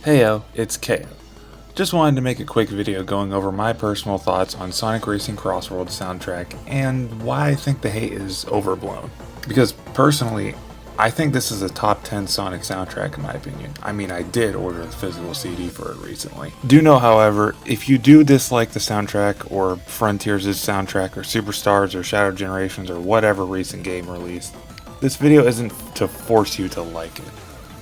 Heyo, it's KO. Just wanted to make a quick video going over my personal thoughts on Sonic Racing CrossWorlds soundtrack and why I think the hate is overblown. Because personally, I think this is a top 10 Sonic soundtrack in my opinion. I mean, I did order the physical CD for it recently. Do know, however, if you do dislike the soundtrack or Frontiers' soundtrack or Superstars or Shadow Generations or whatever recent game released, this video isn't to force you to like it.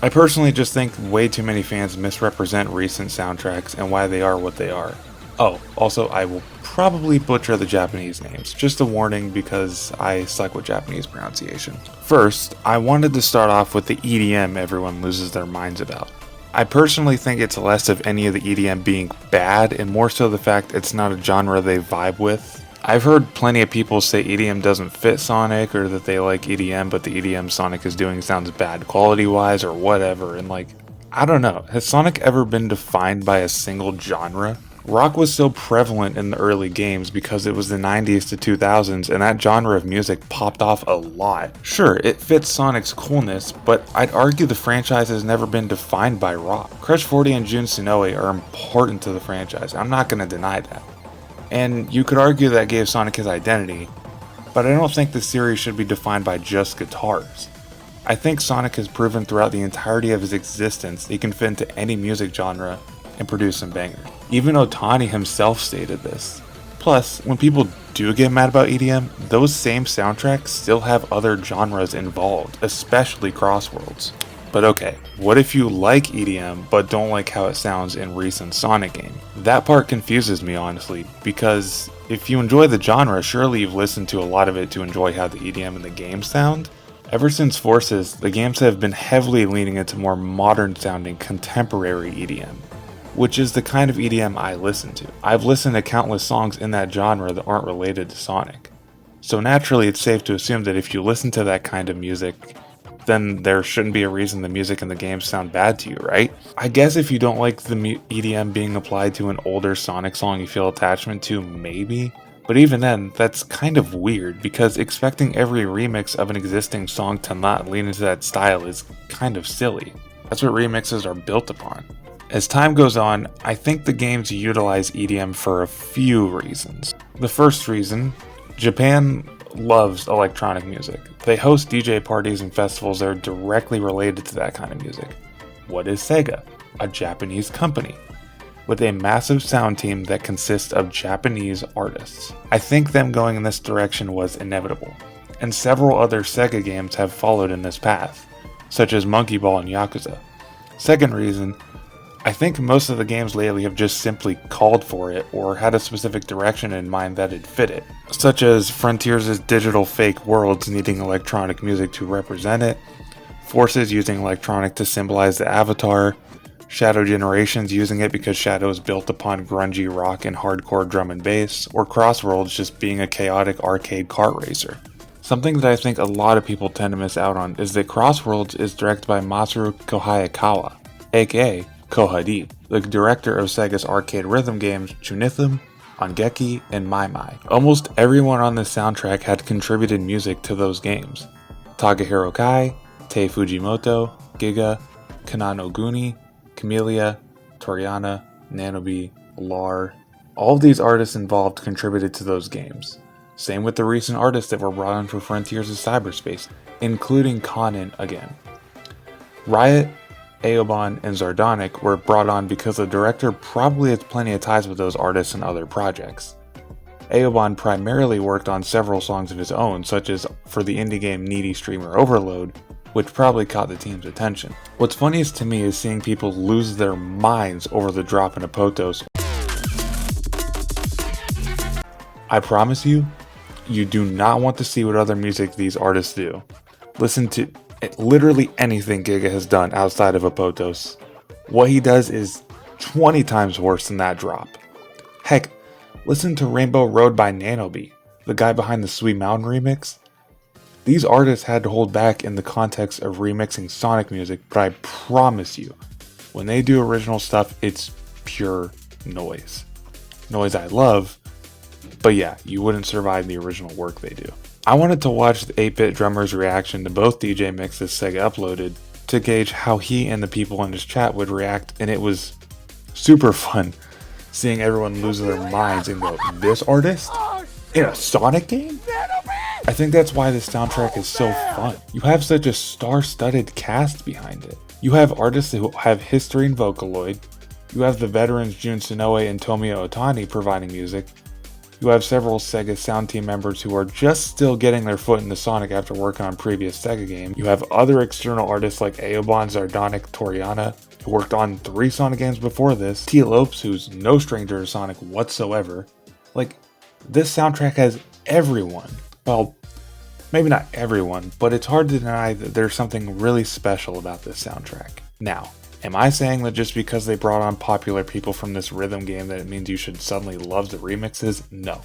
I personally just think way too many fans misrepresent recent soundtracks and why they are what they are. Oh, also I will probably butcher the Japanese names, just a warning because I suck with Japanese pronunciation. First, I wanted to start off with the EDM everyone loses their minds about. I personally think it's less of any of the EDM being bad and more so the fact it's not a genre they vibe with. I've heard plenty of people say EDM doesn't fit Sonic or that they like EDM but the EDM Sonic is doing sounds bad quality wise or whatever, and I don't know, has Sonic ever been defined by a single genre? Rock was so prevalent in the early games because it was the 90s to 2000s and that genre of music popped off a lot. Sure, it fits Sonic's coolness, but I'd argue the franchise has never been defined by rock. Crush 40 and Jun Senoue are important to the franchise, I'm not going to deny that. And you could argue that gave Sonic his identity, but I don't think the series should be defined by just guitars. I think Sonic has proven throughout the entirety of his existence he can fit into any music genre and produce some bangers. Even Ohtani himself stated this. Plus, when people do get mad about EDM, those same soundtracks still have other genres involved, especially CrossWorlds. But okay, what if you like EDM but don't like how it sounds in recent Sonic game? That part confuses me honestly, because if you enjoy the genre, surely you've listened to a lot of it to enjoy how the EDM in the game sound. Ever since Forces, the games have been heavily leaning into more modern sounding contemporary EDM, which is the kind of EDM I listen to. I've listened to countless songs in that genre that aren't related to Sonic. So naturally it's safe to assume that if you listen to that kind of music, then there shouldn't be a reason the music in the game sound bad to you, right? I guess if you don't like the EDM being applied to an older Sonic song you feel attachment to, maybe. But even then, that's kind of weird, because expecting every remix of an existing song to not lean into that style is kind of silly. That's what remixes are built upon. As time goes on, I think the games utilize EDM for a few reasons. The first reason, Japan loves electronic music. They host DJ parties and festivals that are directly related to that kind of music. What is Sega? A Japanese company with a massive sound team that consists of Japanese artists. I think them going in this direction was inevitable, and several other Sega games have followed in this path, such as Monkey Ball and Yakuza. Second reason, I think most of the games lately have just simply called for it or had a specific direction in mind that it fit it, such as Frontiers' digital fake worlds needing electronic music to represent it, Forces using electronic to symbolize the avatar, Shadow Generations using it because Shadow is built upon grungy rock and hardcore drum and bass, or CrossWorlds just being a chaotic arcade kart racer. Something that I think a lot of people tend to miss out on is that CrossWorlds is directed by Masaru Kohayakawa, aka Kohadi, the director of Sega's arcade rhythm games Chunithum, Ongeki, and Mai Mai. Almost everyone on this soundtrack had contributed music to those games. Takahiro Kai, Tei Fujimoto, Giga, Kanano Guni, Camellia, TORIENA, Nanobi, Lar. All of these artists involved contributed to those games. Same with the recent artists that were brought on for Frontiers of Cyberspace, including Conan again. Riot, Aoban, and Zardonic were brought on because the director probably has plenty of ties with those artists and other projects. Aoban primarily worked on several songs of his own, such as for the indie game Needy Streamer Overload, which probably caught the team's attention. What's funniest to me is seeing people lose their minds over the drop in Apotos. I promise you, you do not want to see what other music these artists do. Listen to literally anything Giga has done outside of Apotos. What he does is 20 times worse than that drop. Heck, listen to Rainbow Road by Nanobi, the guy behind the Sweet Mountain remix. These artists had to hold back in the context of remixing Sonic music, but I promise you, when they do original stuff, it's pure noise. Noise I love, but yeah, you wouldn't survive the original work they do. I wanted to watch the 8-Bit Drummer's reaction to both DJ mixes Sega uploaded to gauge how he and the people in his chat would react, and it was super fun seeing everyone lose their minds and go, "This artist? In a Sonic game?" I think that's why this soundtrack is so fun. You have such a star-studded cast behind it. You have artists who have history in Vocaloid. You have the veterans Jun Sonoe and Tomoya Ohtani providing music. You have several Sega sound team members who are just still getting their foot into Sonic after working on previous Sega games. You have other external artists like Aobon Zardonic TORIENA, who worked on 3 Sonic games before this. T. Lopes, who's no stranger to Sonic whatsoever. Like, this soundtrack has everyone. Well, maybe not everyone, but it's hard to deny that there's something really special about this soundtrack. Now, am I saying that just because they brought on popular people from this rhythm game that it means you should suddenly love the remixes? No.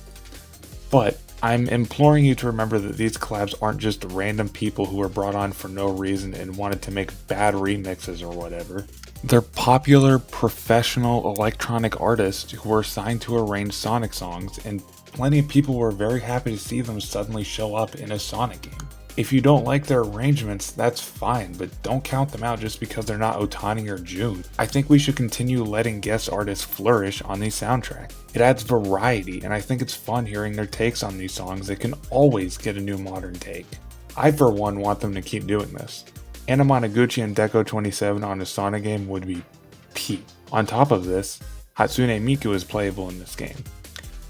But I'm imploring you to remember that these collabs aren't just random people who were brought on for no reason and wanted to make bad remixes or whatever. They're popular, professional electronic artists who were assigned to arrange Sonic songs, and plenty of people were very happy to see them suddenly show up in a Sonic game. If you don't like their arrangements, that's fine, but don't count them out just because they're not Ohtani or Jun. I think we should continue letting guest artists flourish on these soundtracks. It adds variety, and I think it's fun hearing their takes on these songs that can always get a new modern take. I for one want them to keep doing this. Anna Monoguchi and Deco27 on a Sonic game would be peak. On top of this, Hatsune Miku is playable in this game,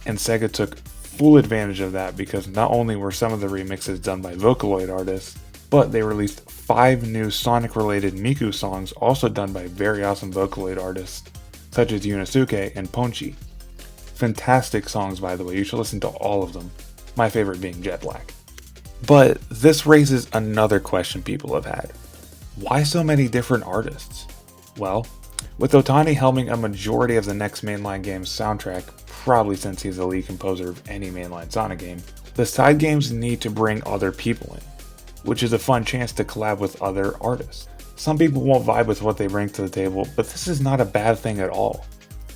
and Sega took full advantage of that because not only were some of the remixes done by Vocaloid artists, but they released 5 new Sonic related Miku songs also done by very awesome Vocaloid artists such as Yunosuke and Ponchi. Fantastic songs, by the way, you should listen to all of them, my favorite being Jet Black. But this raises another question people have had. Why so many different artists? Well, with Ohtani helming a majority of the next mainline game's soundtrack, probably since he's the lead composer of any mainline Sonic game, the side games need to bring other people in, which is a fun chance to collab with other artists. Some people won't vibe with what they bring to the table, but this is not a bad thing at all.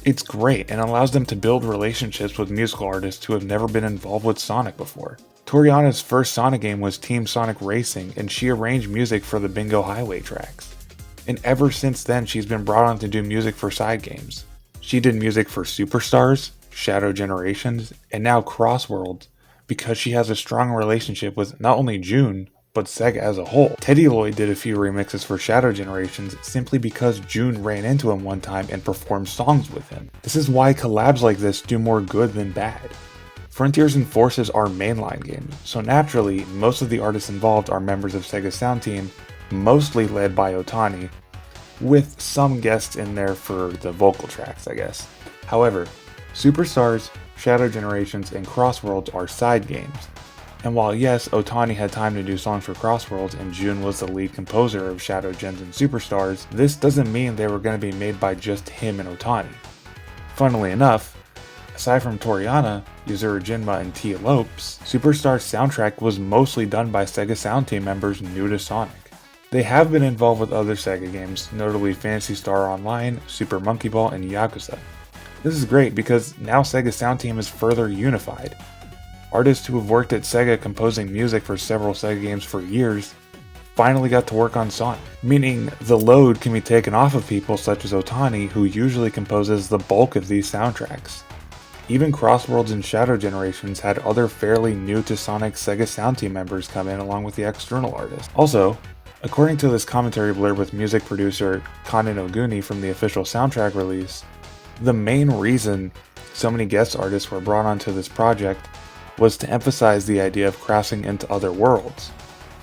It's great and allows them to build relationships with musical artists who have never been involved with Sonic before. TORIENA's first Sonic game was Team Sonic Racing, and she arranged music for the Bingo Highway tracks. And ever since then, she's been brought on to do music for side games. She did music for Superstars, Shadow Generations, and now CrossWorlds because she has a strong relationship with not only Jun, but Sega as a whole. Teddy Lloyd did a few remixes for Shadow Generations simply because Jun ran into him one time and performed songs with him. This is why collabs like this do more good than bad. Frontiers and Forces are mainline games, so naturally, most of the artists involved are members of Sega's sound team, mostly led by Ohtani, with some guests in there for the vocal tracks, I guess. However, Superstars, Shadow Generations, and CrossWorlds are side games. And while yes, Ohtani had time to do songs for CrossWorlds and Jun was the lead composer of Shadow Gens and Superstars, this doesn't mean they were going to be made by just him and Ohtani. Funnily enough, aside from TORIENA, Yuzuru Jinma, and T. Lopes, Superstar's soundtrack was mostly done by Sega sound team members new to Sonic. They have been involved with other Sega games, notably Phantasy Star Online, Super Monkey Ball, and Yakuza. This is great because now Sega's sound team is further unified. Artists who have worked at Sega composing music for several Sega games for years finally got to work on Sonic, meaning the load can be taken off of people such as Ohtani, who usually composes the bulk of these soundtracks. Even CrossWorlds and Shadow Generations had other fairly new to Sonic Sega sound team members come in along with the external artists. Also, according to this commentary blurb with music producer Kanen Oguni from the official soundtrack release, the main reason so many guest artists were brought onto this project was to emphasize the idea of crossing into other worlds,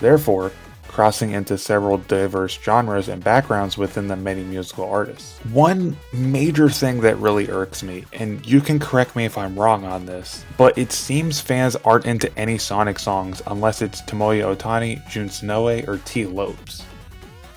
therefore crossing into several diverse genres and backgrounds within the many musical artists. One major thing that really irks me, and you can correct me if I'm wrong on this, but it seems fans aren't into any Sonic songs unless it's Tomoya Ohtani, Jun Sonoe, or T. Lopes.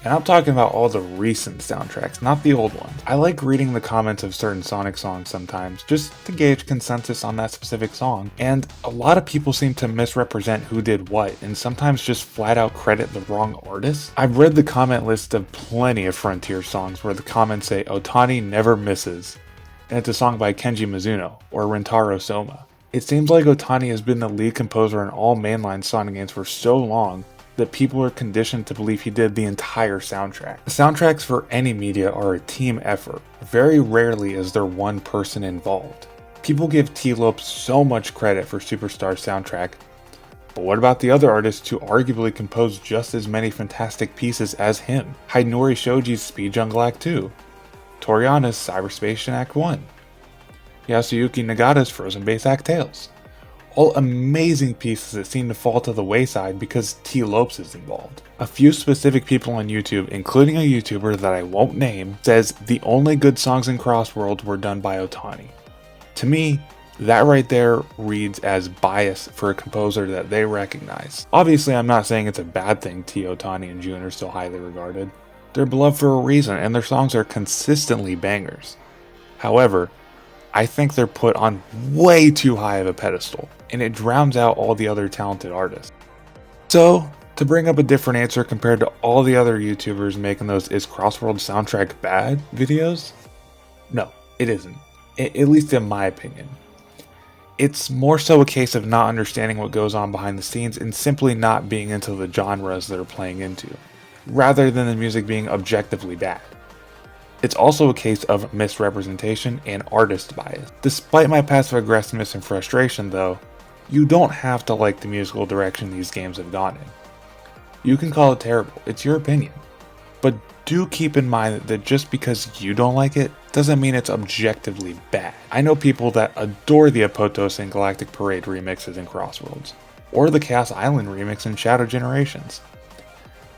And I'm talking about all the recent soundtracks, not the old ones. I like reading the comments of certain Sonic songs sometimes, just to gauge consensus on that specific song, and a lot of people seem to misrepresent who did what, and sometimes just flat out credit the wrong artist. I've read the comment list of plenty of Frontier songs where the comments say Ohtani never misses, and it's a song by Kenji Mizuno, or Rentaro Soma. It seems like Ohtani has been the lead composer in all mainline Sonic games for so long that people are conditioned to believe he did the entire soundtrack. The soundtracks for any media are a team effort. Very rarely is there one person involved. People give T-Lopes so much credit for Superstar's soundtrack, but what about the other artists who arguably composed just as many fantastic pieces as him? Hidenori Shoji's Speed Jungle Act 2, TORIENA's Cyberspace Act 1, Yasuyuki Nagata's Frozen Base Act Tales. All amazing pieces that seem to fall to the wayside because T-Lopes is involved. A few specific people on YouTube, including a YouTuber that I won't name, says the only good songs in CrossWorlds were done by Ohtani. To me, that right there reads as bias for a composer that they recognize. Obviously, I'm not saying it's a bad thing Ohtani and Jun are still highly regarded. They're beloved for a reason, and their songs are consistently bangers. However, I think they're put on way too high of a pedestal, and it drowns out all the other talented artists. So, to bring up a different answer compared to all the other YouTubers making those "Is CrossWorlds soundtrack bad?" videos? No, it isn't. At least in my opinion. It's more so a case of not understanding what goes on behind the scenes and simply not being into the genres they're playing into, rather than the music being objectively bad. It's also a case of misrepresentation and artist bias. Despite my passive aggressiveness and frustration though, you don't have to like the musical direction these games have gone in. You can call it terrible, it's your opinion. But do keep in mind that just because you don't like it, doesn't mean it's objectively bad. I know people that adore the Apotos and Galactic Parade remixes in CrossWorlds, or the Chaos Island remix in Shadow Generations.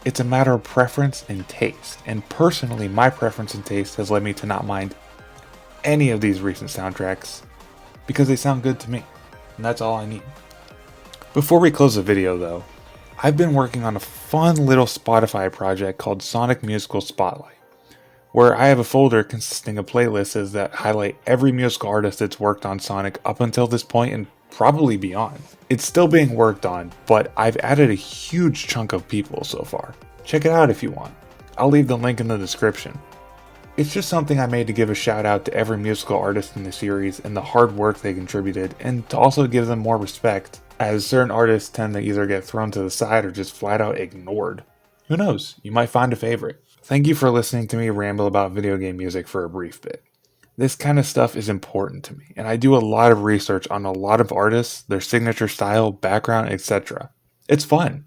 It's a matter of preference and taste, and personally my preference and taste has led me to not mind any of these recent soundtracks, because they sound good to me, and that's all I need. Before we close the video though, I've been working on a fun little Spotify project called Sonic Musical Spotlight, where I have a folder consisting of playlists that highlight every musical artist that's worked on Sonic up until this point and probably beyond. It's still being worked on, but I've added a huge chunk of people so far. Check it out if you want. I'll leave the link in the description. It's just something I made to give a shout out to every musical artist in the series and the hard work they contributed, and to also give them more respect, as certain artists tend to either get thrown to the side or just flat out ignored. Who knows, you might find a favorite. Thank you for listening to me ramble about video game music for a brief bit. This kind of stuff is important to me, and I do a lot of research on a lot of artists, their signature style, background, etc. It's fun.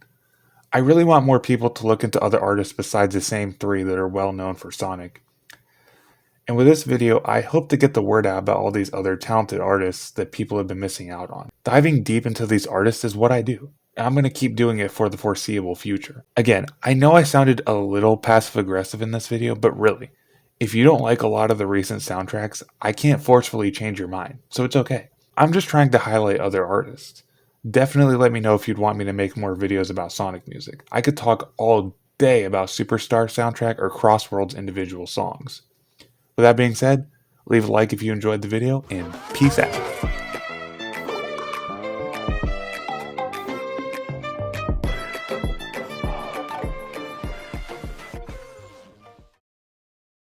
I really want more people to look into other artists besides the same three that are well known for Sonic. And with this video, I hope to get the word out about all these other talented artists that people have been missing out on. Diving deep into these artists is what I do, and I'm going to keep doing it for the foreseeable future. Again, I know I sounded a little passive aggressive in this video, but really, if you don't like a lot of the recent soundtracks, I can't forcefully change your mind, so it's okay. I'm just trying to highlight other artists. Definitely let me know if you'd want me to make more videos about Sonic music. I could talk all day about Superstar soundtrack or CrossWorlds individual songs. With that being said, leave a like if you enjoyed the video, and peace out.